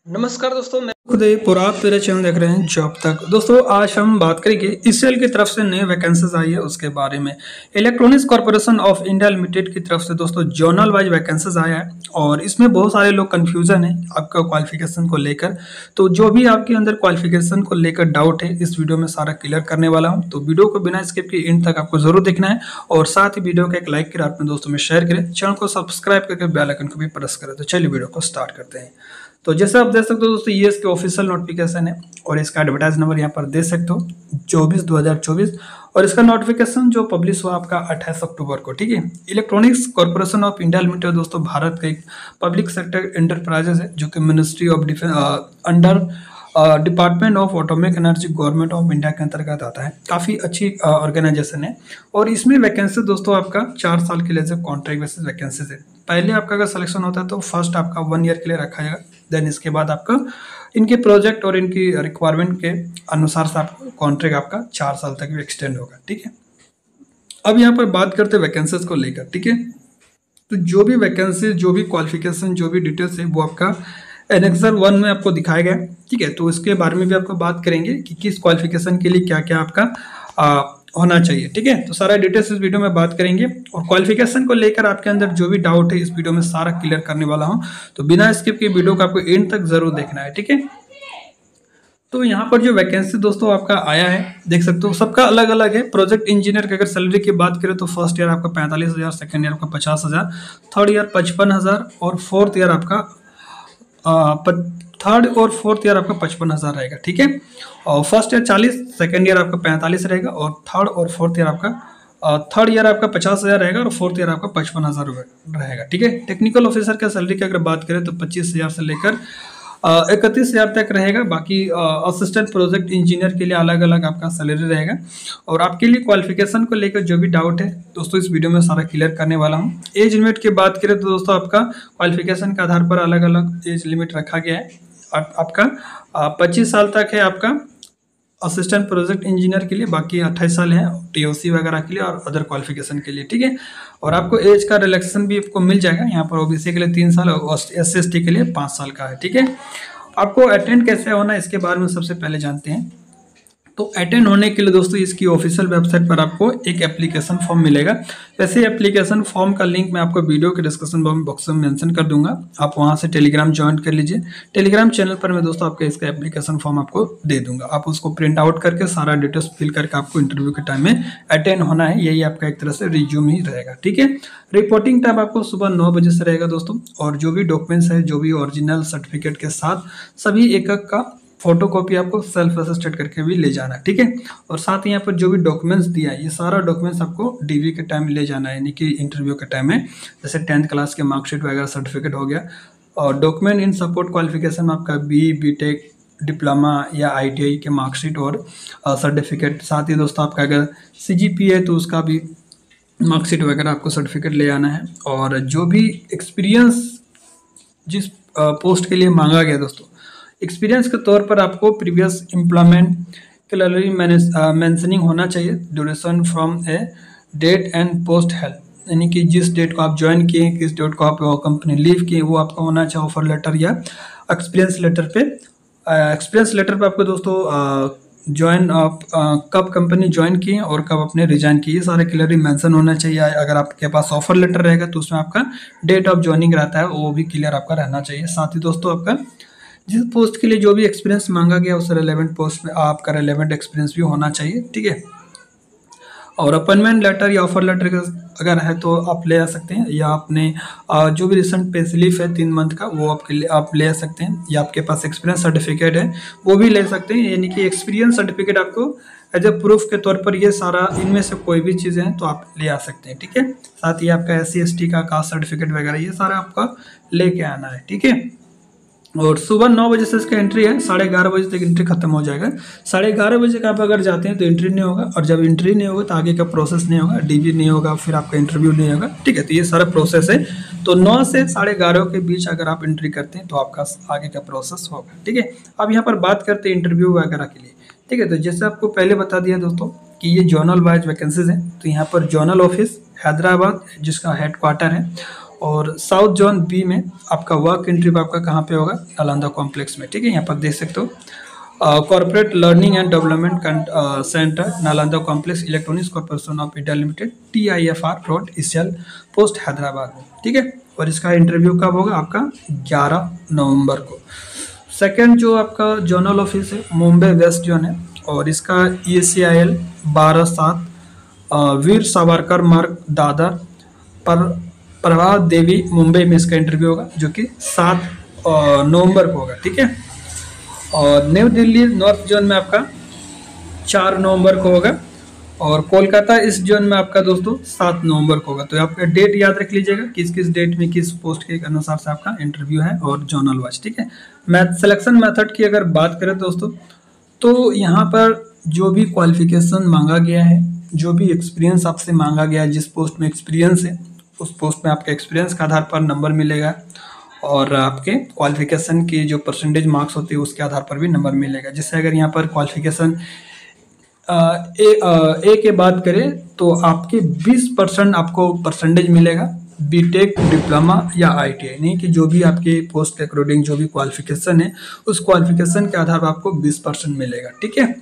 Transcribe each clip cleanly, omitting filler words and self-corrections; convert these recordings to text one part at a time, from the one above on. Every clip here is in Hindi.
नमस्कार दोस्तों, मैं खुद ही आप मेरे चैनल देख रहे हैं जॉब तक। दोस्तों आज हम बात करेंगे ईसीएल की तरफ से नए वैकेंसीज आई है उसके बारे में। Electronics corporation of India limited की तरफ से दोस्तों जोनल वाइज वैकेंसीज आया है और इसमें बहुत सारे लोग कंफ्यूजन है आपका क्वालिफिकेशन को लेकर। तो जो भी आपके अंदर क्वालिफिकेशन को लेकर डाउट है इस वीडियो में सारा क्लियर करने वाला हूँ। तो वीडियो को बिना स्किप के एंड तक आपको जरूर देखना है और साथ ही वीडियो को एक लाइक करें, अपने दोस्तों में शेयर करें, चैनल को सब्सक्राइब करके बेल आइकन को भी प्रेस करें। तो चलिए वीडियो को स्टार्ट करते हैं। तो जैसे आप देख सकते हो दोस्तों ये इसके ऑफिशियल नोटिफिकेशन है और इसका एडवर्टाइज नंबर यहाँ पर दे सकते हो 24/2024 और इसका नोटिफिकेशन जो पब्लिश हुआ आपका 28 अक्टूबर को। ठीक है, electronics corporation of India limited दोस्तों भारत का एक पब्लिक सेक्टर एंटरप्राइजेस है जो कि ministry of defence under department of atomic energy government of India के अंतर्गत आता है। काफ़ी अच्छी ऑर्गेनाइजेशन है और इसमें वैकेंसी दोस्तों आपका 4 साल के लिए जो कॉन्ट्रैक्ट बेसिस वैकेंसीज है। पहले आपका अगर सिलेक्शन होता है तो फर्स्ट आपका 1 ईयर के लिए रखा जाएगा, देन इसके बाद आपका इनके प्रोजेक्ट और इनकी रिक्वायरमेंट के अनुसार से आपका कॉन्ट्रैक्ट आपका 4 साल तक भी एक्सटेंड होगा। ठीक है, अब यहाँ पर बात करते हैं वैकेंसीज को लेकर। ठीक है, तो जो भी वैकेंसी, जो भी क्वालिफिकेशन, जो भी डिटेल्स है वो आपका एनेक्सर 1 में आपको दिखाया गया है। ठीक है, तो इसके बारे में भी आपको बात करेंगे कि किस क्वालिफिकेशन के लिए क्या क्या आपका होना चाहिए। ठीक है, तो सारा डिटेल्स इस वीडियो में बात करेंगे और क्वालिफिकेशन को लेकर आपके अंदर जो भी डाउट है इस वीडियो में सारा क्लियर करने वाला हूं। तो बिना स्किप के वीडियो को आपको एंड तक जरूर देखना है। ठीक है, तो यहाँ पर जो वैकेंसी दोस्तों आपका आया है देख सकते हो, सबका अलग अलग है। प्रोजेक्ट इंजीनियर की अगर सैलरी की बात करें तो फर्स्ट ईयर आपका 45,000, सेकेंड ईयर आपका 50,000, थर्ड ईयर 55,000 और फोर्थ ईयर आपका थर्ड और फोर्थ ईयर आपका 55,000 रहेगा। ठीक है, और फर्स्ट ईयर 40, सेकेंड ईयर आपका 45 रहेगा और थर्ड और फोर्थ ईयर आपका थर्ड ईयर आपका 50,000 रहेगा और फोर्थ ईयर आपका 55,000 रहेगा। ठीक है, टेक्निकल ऑफिसर का सैलरी की अगर बात करें तो 25,000 से लेकर 31,000 तक रहेगा। बाकी असिस्टेंट प्रोजेक्ट इंजीनियर के लिए अलग अलग आपका सैलरी रहेगा। और आपके लिए क्वालिफिकेशन को लेकर जो भी डाउट है दोस्तों इस वीडियो में सारा क्लियर करने वाला हूँ। एज लिमिट की बात करें तो दोस्तों आपका क्वालिफिकेशन के आधार पर अलग अलग एज लिमिट रखा गया है। आपका 25 साल तक है आपका असिस्टेंट प्रोजेक्ट इंजीनियर के लिए, बाकी 28 साल है टीओसी वगैरह के लिए और अदर क्वालिफिकेशन के लिए। ठीक है, और आपको एज का रिलैक्सेशन भी आपको मिल जाएगा। यहाँ पर ओबीसी के लिए 3 साल और SC/ST के लिए 5 साल का है। ठीक है, आपको अटेंड कैसे होना है इसके बारे में सबसे पहले जानते हैं। तो अटेंड होने के लिए दोस्तों इसकी ऑफिशियल वेबसाइट पर आपको एक एप्लीकेशन फॉर्म मिलेगा। वैसे एप्लीकेशन फॉर्म का लिंक मैं आपको वीडियो के डिस्क्रिप्शन बॉक्स में मेंशन कर दूंगा, आप वहां से टेलीग्राम ज्वाइन कर लीजिए। टेलीग्राम चैनल पर मैं दोस्तों आपका इसका एप्लीकेशन फॉर्म आपको दे दूंगा, आप उसको प्रिंट आउट करके सारा डिटेल्स फिल करके आपको इंटरव्यू के टाइम में अटेंड होना है। यही आपका एक तरह से रिज्यूम ही रहेगा। ठीक है, रिपोर्टिंग टाइम आपको सुबह 9 बजे से रहेगा दोस्तों और जो भी डॉक्यूमेंट्स है, जो भी ओरिजिनल सर्टिफिकेट के साथ सभी एक का फोटो कॉपी आपको सेल्फ असिस्टेड करके भी ले जाना है। ठीक है, और साथ ही यहाँ पर जो भी डॉक्यूमेंट्स दिया है ये सारा डॉक्यूमेंट्स आपको डीवी के टाइम ले जाना है, यानी कि इंटरव्यू के टाइम में। जैसे 10th क्लास के मार्कशीट वगैरह सर्टिफिकेट हो गया और डॉक्यूमेंट इन सपोर्ट क्वालिफिकेशन आपका BTech डिप्लोमा या ITI के मार्कशीट और सर्टिफिकेट। साथ ही दोस्तों आपका अगर CGPA है तो उसका भी मार्कशीट वगैरह आपको सर्टिफिकेट ले आना है। और जो भी एक्सपीरियंस जिस पोस्ट के लिए मांगा गया दोस्तों, एक्सपीरियंस के तौर पर आपको प्रीवियस एम्प्लॉयमेंट क्लियरली मेंशनिंग होना चाहिए। Duration from a date and post help, यानी कि जिस डेट को आप ज्वाइन किए, किस डेट को आप कंपनी लीव किए वो आपका होना चाहिए ऑफर लेटर या एक्सपीरियंस लेटर पे। एक्सपीरियंस लेटर पे आपको दोस्तों ज्वाइन आप कब कंपनी ज्वाइन किए और कब आपने रिजाइन किए ये सारे क्लियरली मेंशन होना चाहिए। अगर आपके पास ऑफर लेटर रहेगा तो उसमें आपका डेट ऑफ ज्वाइनिंग रहता है वो भी क्लियर आपका रहना चाहिए। साथ ही दोस्तों आपका जिस पोस्ट के लिए जो भी एक्सपीरियंस मांगा गया उस रेलेवेंट पोस्ट में आपका रेलेवेंट एक्सपीरियंस भी होना चाहिए। ठीक है, और अपॉइंटमेंट लेटर या ऑफर लेटर अगर है तो आप ले आ सकते हैं, या आपने जो भी रिसेंट पे स्लिप है 3 मंथ का वो आपके लिए आप ले आ सकते हैं, या आपके पास एक्सपीरियंस सर्टिफिकेट है वो भी ले सकते हैं। यानी कि एक्सपीरियंस सर्टिफिकेट आपको एज ए प्रूफ के तौर पर ये सारा इनमें से कोई भी चीज़ें हैं तो आप ले आ सकते हैं। ठीक है, साथ ही आपका SC/ST का कास्ट सर्टिफिकेट वगैरह ये सारा आपका लेके आना है। ठीक है, और सुबह 9 बजे से इसका एंट्री है, 11:30 बजे तक एंट्री खत्म हो जाएगा। 11:30 बजे का आप अगर जाते हैं तो एंट्री नहीं होगा, और जब एंट्री नहीं होगा तो आगे का प्रोसेस नहीं होगा, DV नहीं होगा, फिर आपका इंटरव्यू नहीं होगा। ठीक है, तो ये सारा प्रोसेस है। तो 9 से 11:30 के बीच अगर आप एंट्री करते हैं तो आपका आगे का प्रोसेस होगा। ठीक है, अब यहाँ पर बात करते हैं इंटरव्यू वगैरह के लिए। ठीक है, तो जैसे आपको पहले बता दिया दोस्तों कि ये जोनल वाइज वैकेंसीज हैं। तो यहाँ पर जोनल ऑफिस हैदराबाद जिसका हेडक्वार्टर है और साउथ जोन बी में आपका वर्क इंटरव्यू आपका कहाँ पे होगा, नालंदा कॉम्प्लेक्स में, ठीक है। यहाँ पर देख सकते हो corporate learning and development centre Nalanda complex electronics corporation of India limited TIFR road ECL post Hyderabad में, ठीक है। और इसका इंटरव्यू कब होगा आपका 11 नवंबर को। सेकंड जो आपका जोनल ऑफिस है मुंबई वेस्ट जोन है और इसका ECIL 12/7 वीर सावरकर मार्ग दादर पर प्रभात देवी मुंबई में इसका इंटरव्यू होगा जो कि 7 नवंबर को होगा, ठीक है। और न्यू दिल्ली नॉर्थ जोन में आपका 4 नवंबर को होगा और कोलकाता इस जोन में आपका दोस्तों 7 नवंबर को होगा। तो आपका डेट याद रख लीजिएगा किस किस डेट में किस पोस्ट के अनुसार से आपका इंटरव्यू है और जोनल वाइज, ठीक है। सिलेक्शन मेथड की अगर बात करें दोस्तों तो यहाँ पर जो भी क्वालिफिकेशन मांगा गया है, जो भी एक्सपीरियंस आपसे मांगा गया है, जिस पोस्ट में एक्सपीरियंस है उस पोस्ट में आपके एक्सपीरियंस के आधार पर नंबर मिलेगा और आपके क्वालिफिकेशन की जो परसेंटेज मार्क्स होती है उसके आधार पर भी नंबर मिलेगा। जैसे अगर यहाँ पर क्वालिफिकेशन ए के बात करें तो आपके 20% आपको परसेंटेज मिलेगा, बीटेक डिप्लोमा या ITI, नहीं कि जो भी आपके पोस्ट के अकॉर्डिंग जो भी क्वालिफिकेशन है उस क्वालिफिकेशन के आधार पर आपको 20% मिलेगा, ठीक है।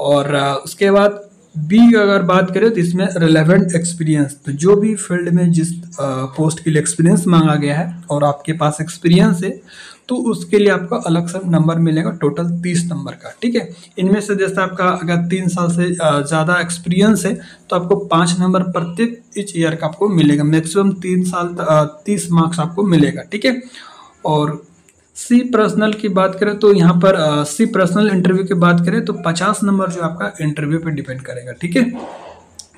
और उसके बाद बी अगर बात करें तो इसमें रिलेवेंट एक्सपीरियंस, तो जो भी फील्ड में जिस पोस्ट के लिए एक्सपीरियंस मांगा गया है और आपके पास एक्सपीरियंस है तो उसके लिए आपको अलग से नंबर मिलेगा, टोटल 30 नंबर का, ठीक है। इनमें से जैसे आपका अगर 3 साल से ज़्यादा एक्सपीरियंस है तो आपको 5 नंबर प्रत्येक ईच ईयर का आपको मिलेगा, मैक्सिमम 3 साल 30 मार्क्स आपको मिलेगा, ठीक है। और सी पर्सनल की बात करें तो यहाँ पर सी पर्सनल इंटरव्यू की बात करें तो 50 नंबर जो आपका इंटरव्यू पे डिपेंड करेगा, ठीक है।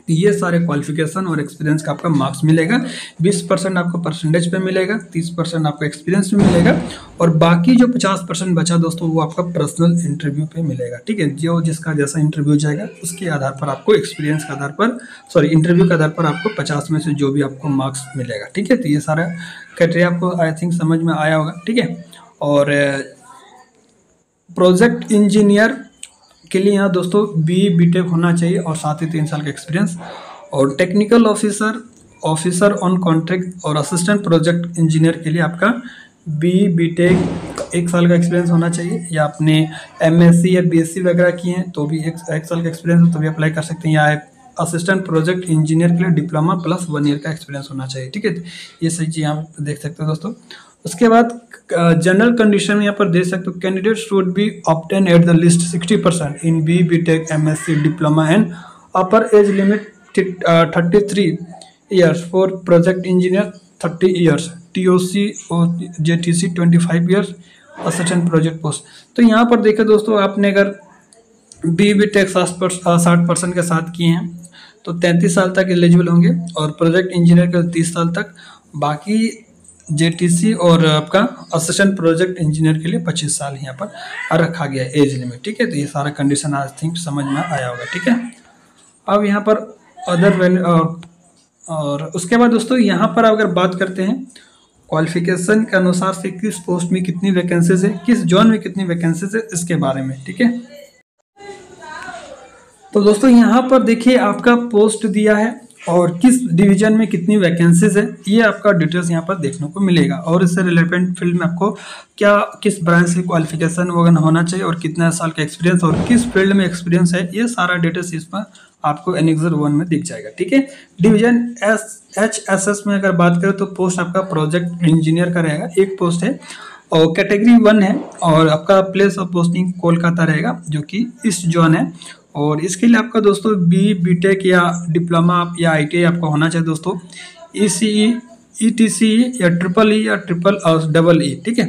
ये सारे क्वालिफिकेशन और एक्सपीरियंस का आपका मार्क्स मिलेगा, 20% आपको परसेंटेज पे मिलेगा, 30% आपको एक्सपीरियंस पे मिलेगा और बाकी जो 50% बचा दोस्तों वो आपका पर्सनल इंटरव्यू पे मिलेगा, ठीक है। जो जिसका जैसा इंटरव्यू जाएगा उसके आधार पर आपको एक्सपीरियंस के आधार पर इंटरव्यू के आधार पर आपको 50 में से जो भी आपको मार्क्स मिलेगा, ठीक है। तो ये सारा क्राइटेरिया आपको आई थिंक समझ में आया होगा, ठीक है। और प्रोजेक्ट इंजीनियर के लिए यहाँ दोस्तों BTech होना चाहिए और साथ ही 3 साल का एक्सपीरियंस। और टेक्निकल ऑफिसर ऑन कॉन्ट्रैक्ट और असिस्टेंट प्रोजेक्ट इंजीनियर के लिए आपका BTech 1 साल का एक्सपीरियंस होना चाहिए, या आपने MSc या BSc वगैरह किए हैं तो भी एक साल का एक्सपीरियंस हो तो भी अप्लाई कर सकते हैं, या असिस्टेंट प्रोजेक्ट इंजीनियर के लिए डिप्लोमा प्लस 1 ईयर का एक्सपीरियंस होना चाहिए, ठीक है। ये सही चीज़ यहाँ पर देख सकते हो दोस्तों। उसके बाद जनरल कंडीशन में यहाँ पर देख सकते हो candidate should be obtain at the list 60% in BTech MSc diploma and upper age limit 33 years for project engineer 30 years, TOC और JTC 25 years, assistant project post. तो यहाँ पर देखें दोस्तों आपने अगर BTech 60% के साथ किए हैं तो 33 साल तक एलिजिबल होंगे और प्रोजेक्ट इंजीनियर के 30 साल तक, बाकी JTC और आपका असिस्टेंट प्रोजेक्ट इंजीनियर के लिए 25 साल यहाँ पर रखा गया है एज लिमिट, ठीक है। तो ये सारा कंडीशन आई थिंक समझ में आया होगा, ठीक है। अब यहाँ पर अदर और उसके बाद दोस्तों यहाँ पर अगर बात करते हैं क्वालिफिकेशन के अनुसार से किस पोस्ट में कितनी वैकेंसीज है, किस जोन में कितनी वैकेंसीज है, इसके बारे में, ठीक है। तो दोस्तों यहाँ पर देखिए आपका पोस्ट दिया है और किस डिवीजन में कितनी वैकेंसीज है ये आपका डिटेल्स यहाँ पर देखने को मिलेगा, और इससे रिलेवेंट फील्ड में आपको क्या किस ब्रांच से क्वालिफिकेशन वगैरह होना चाहिए और कितना साल का एक्सपीरियंस और किस फील्ड में एक्सपीरियंस है, ये सारा डिटेल्स इसमें आपको एनेक्सर 1 में दिख जाएगा, ठीक है। डिवीजन HSS में अगर बात करें तो पोस्ट आपका प्रोजेक्ट इंजीनियर का रहेगा, एक पोस्ट है और कैटेगरी 1 है और आपका प्लेस ऑफ पोस्टिंग कोलकाता रहेगा जो कि ईस्ट जोन है। और इसके लिए आपका दोस्तों BTech या डिप्लोमा या ITI आपका होना चाहिए दोस्तों, ECE, ETCE या EEE या EEE, ठीक है।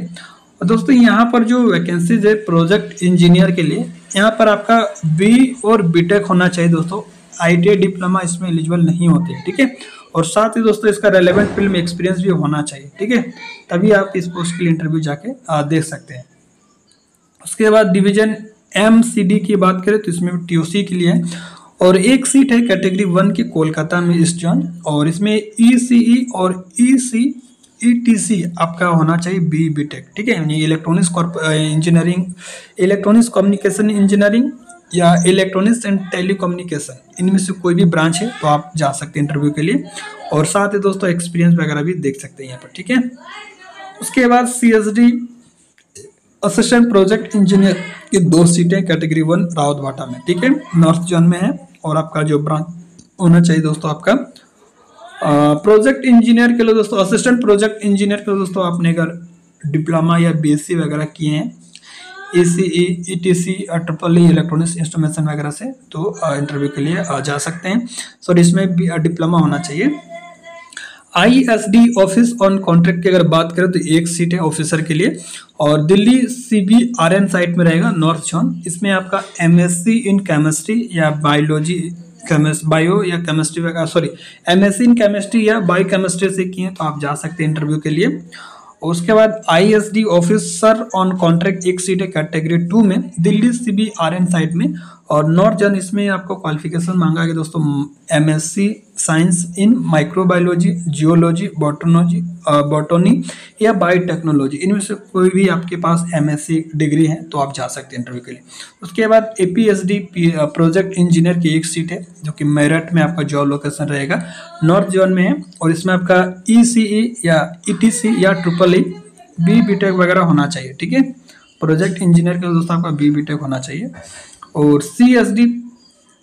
और दोस्तों यहाँ पर जो वैकेंसीज है प्रोजेक्ट इंजीनियर के लिए, यहाँ पर आपका B और BTech होना चाहिए दोस्तों, ITI डिप्लोमा इसमें एलिजिबल नहीं होते, ठीक है। और साथ ही दोस्तों इसका रेलेवेंट फील्ड में एक्सपीरियंस भी होना चाहिए, ठीक है, तभी आप इस पोस्ट के लिए इंटरव्यू जाके देख सकते हैं। उसके बाद डिवीजन MCD की बात करें तो इसमें TOC के लिए है और एक सीट है कैटेगरी 1 की कोलकाता में ईस्ट जोन, और इसमें ECE और ETC आपका होना चाहिए BTech, ठीक है, यानी electronics engineering, electronics communication engineering या इलेक्ट्रॉनिक्स एंड टेलीकम्युनिकेशन, इनमें से कोई भी ब्रांच है तो आप जा सकते हैं इंटरव्यू के लिए। और साथ ही दोस्तों एक्सपीरियंस वगैरह भी देख सकते हैं यहाँ पर, ठीक है। उसके बाद CSD असिस्टेंट प्रोजेक्ट इंजीनियर की 2 सीटें कैटेगरी 1 रावतभाटा में, ठीक है, नॉर्थ जोन में है। और आपका जो ब्रांच होना चाहिए दोस्तों आपका प्रोजेक्ट इंजीनियर के लिए दोस्तों, असिस्टेंट प्रोजेक्ट इंजीनियर के लिए दोस्तों आपने अगर डिप्लोमा या BSc वगैरह किए हैं ECE ETC triple electronics instrumentation वगैरह से, तो इंटरव्यू के लिए जा सकते हैं। सॉरी, इसमें भी डिप्लोमा होना चाहिए। ISD ऑफिस ऑन कॉन्ट्रैक्ट की अगर बात करें तो 1 सीट है ऑफिसर के लिए, और दिल्ली CBRN साइट में रहेगा नॉर्थ जोन। इसमें आपका MSc इन केमिस्ट्री या बायोलॉजी बायो या केमिस्ट्री वगैरह, सॉरी MSc इन केमिस्ट्री या बायो केमिस्ट्री से किए तो आप जा सकते हैं इंटरव्यू के लिए। और उसके बाद ISD officer on contract 1 seat है कैटेगरी 2 में दिल्ली CBRN साइट में, और नॉर्थ जोन इसमें आपको क्वालिफिकेशन मांगा गया दोस्तों MSc साइंस इन माइक्रोबायोलॉजी, जियोलॉजी, बॉटनी या बायोटेक्नोलॉजी, इनमें से कोई भी आपके पास MSc डिग्री है तो आप जा सकते हैं इंटरव्यू के लिए। उसके बाद APSD प्रोजेक्ट इंजीनियर की 1 सीट है जो कि मेरठ में आपका जॉब लोकेशन रहेगा, नॉर्थ जोन में है। और इसमें आपका ECE या ETC या ट्रिपल BTech वगैरह होना चाहिए, ठीक है। प्रोजेक्ट इंजीनियर के दोस्तों आपका BTech होना चाहिए। और CSD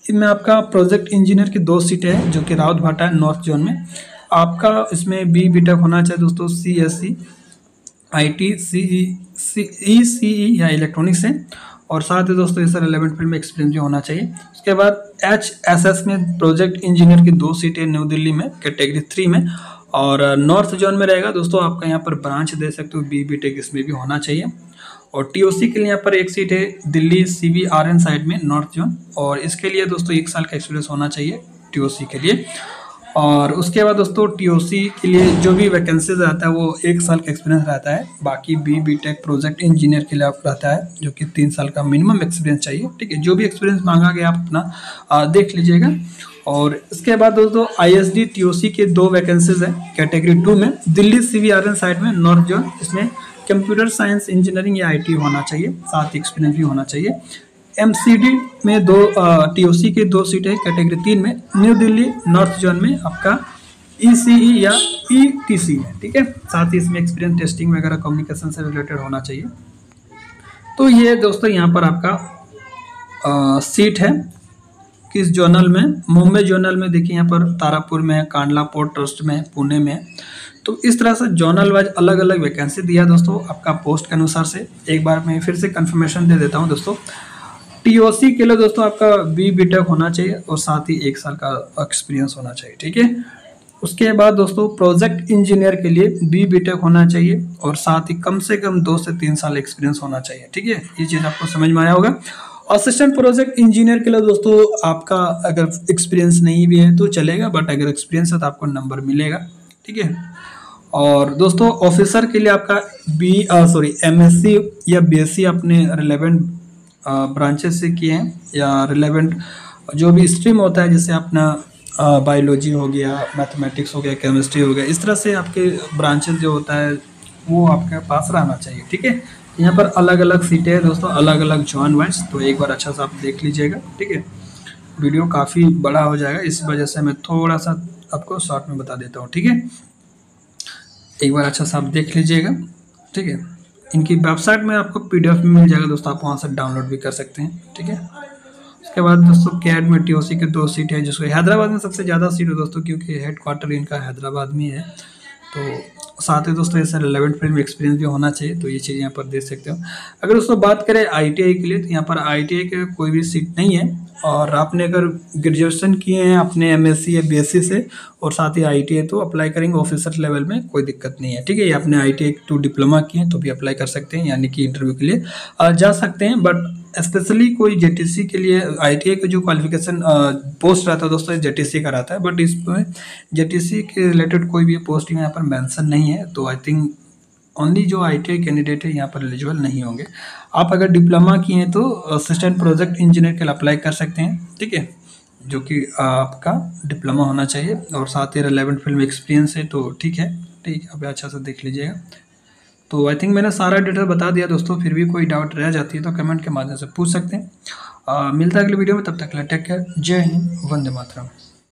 में आपका प्रोजेक्ट इंजीनियर की 2 सीटें हैं जो कि रावतभाटा है नॉर्थ जोन में। आपका इसमें BTech होना चाहिए दोस्तों CSE IT ECE या इलेक्ट्रॉनिक्स है, और साथ ही दोस्तों इससे रिलेवेंट फील्ड में एक्सपीरियंस भी होना चाहिए। उसके बाद HSS में प्रोजेक्ट इंजीनियर की 2 सीटें न्यू दिल्ली में कैटेगरी 3 में, और नॉर्थ जोन में रहेगा दोस्तों आपका यहाँ पर ब्रांच दे सकते हो BTech इसमें भी होना चाहिए। और TOC के लिए यहाँ पर 1 सीट है दिल्ली CBRN साइड में नॉर्थ जोन, और इसके लिए दोस्तों 1 साल का एक्सपीरियंस होना चाहिए TOC के लिए। और उसके बाद दोस्तों TOC के लिए जो भी वैकेंसीज रहता है वो 1 साल का एक्सपीरियंस रहता है। बाकी BTech प्रोजेक्ट इंजीनियर के लिए आप रहता है जो कि 3 साल का मिनिमम एक्सपीरियंस चाहिए, ठीक है। जो भी एक्सपीरियंस मांगा गया आप अपना देख लीजिएगा। और इसके बाद दोस्तों ISD TOC के 2 वैकेंसीज है कैटेगरी 2 में दिल्ली CBRN साइड में नॉर्थ जोन। इसमें कंप्यूटर साइंस इंजीनियरिंग या IT होना चाहिए, साथ ही एक्सपीरियंस भी होना चाहिए। MCD में 2 TOC के 2 सीटें है कैटेगरी 3 में न्यू दिल्ली नॉर्थ जोन में आपका ECE या ETC है, ठीक है। साथ ही इसमें एक्सपीरियंस टेस्टिंग वगैरह कम्युनिकेशन से रिलेटेड होना चाहिए। तो ये दोस्तों यहाँ पर आपका सीट है किस जोनल में, मुंबई जोनल में देखिए यहाँ पर तारापुर में है, कांडला पोर्ट ट्रस्ट में, पुणे में। तो इस तरह से जोनल वाइज अलग अलग वैकेंसी दिया दोस्तों आपका पोस्ट के अनुसार से। एक बार मैं फिर से कंफर्मेशन दे देता हूँ दोस्तों। TOC के लिए दोस्तों आपका BTech होना चाहिए और साथ ही 1 साल का एक्सपीरियंस होना चाहिए, ठीक है। उसके बाद दोस्तों प्रोजेक्ट इंजीनियर के लिए BTech होना चाहिए और साथ ही कम से कम 2 से 3 साल एक्सपीरियंस होना चाहिए, ठीक है। ये चीज़ आपको समझ में आया होगा। असिस्टेंट प्रोजेक्ट इंजीनियर के लिए दोस्तों आपका अगर एक्सपीरियंस नहीं भी है तो चलेगा, बट अगर एक्सपीरियंस है तो आपको नंबर मिलेगा, ठीक है। और दोस्तों ऑफिसर के लिए आपका MSc या BSc अपने रिलेवेंट ब्रांचेस से किए हैं या रिलेवेंट जो भी स्ट्रीम होता है, जैसे अपना बायोलॉजी हो गया, मैथमेटिक्स हो गया, केमिस्ट्री हो गया, इस तरह से आपके ब्रांचेस जो होता है वो आपके पास रहना चाहिए, ठीक है। यहाँ पर अलग अलग सीटें हैं दोस्तों, अलग अलग जॉन वाइज, तो एक बार अच्छा सा आप देख लीजिएगा, ठीक है। वीडियो काफ़ी बड़ा हो जाएगा, इस वजह से मैं थोड़ा सा आपको शॉर्ट में बता देता हूँ, ठीक है। एक बार अच्छा सा आप देख लीजिएगा, ठीक है। इनकी वेबसाइट में आपको PDF में मिल जाएगा दोस्तों, आप वहाँ से डाउनलोड भी कर सकते हैं, ठीक है। उसके बाद दोस्तों कैट में TOC के 2 सीट है, जिसको हैदराबाद में सबसे ज़्यादा सीट है दोस्तों, क्योंकि हेडक्वार्टर इनका हैदराबाद में है। तो साथ ही दोस्तों ऐसा रिलेवेंट फील्ड में एक्सपीरियंस भी होना चाहिए, तो ये चीज़ यहाँ पर देख सकते हो। अगर दोस्तों बात करें ITI के लिए, तो यहाँ पर ITI के कोई भी सीट नहीं है, और आपने अगर ग्रेजुएशन किए हैं अपने MSc या BSc से और साथ ही ITI तो अप्लाई करेंगे ऑफिसर लेवल में, कोई दिक्कत नहीं है, ठीक है। या आपने ITI टू डिप्लोमा किए हैं तो भी अप्लाई कर सकते हैं, यानी कि इंटरव्यू के लिए जा सकते हैं। बट स्पेशली कोई JTC के लिए ITI का जो क्वालिफिकेशन पोस्ट रहता है दोस्तों JTC का रहता है, बट इसमें JTC के रिलेटेड कोई भी पोस्टिंग यहाँ पर मेंशन नहीं है, तो आई थिंक ओनली जो ITI कैंडिडेट है यहाँ पर एलिजिबल नहीं होंगे। आप अगर डिप्लोमा किए हैं तो असिस्टेंट प्रोजेक्ट इंजीनियर के लिए अप्लाई कर सकते हैं, ठीक है, जो कि आपका डिप्लोमा होना चाहिए और साथ ही रिलेवेंट फील्ड में एक्सपीरियंस है, तो ठीक है, ठीक है। अब अच्छा से देख लीजिएगा। तो आई थिंक मैंने सारा डिटेल बता दिया दोस्तों, फिर भी कोई डाउट रह जाती है तो कमेंट के माध्यम से पूछ सकते हैं। मिलता है अगले वीडियो में, तब तक के लिए टेक केयर। जय हिंद, वंदे मातरम।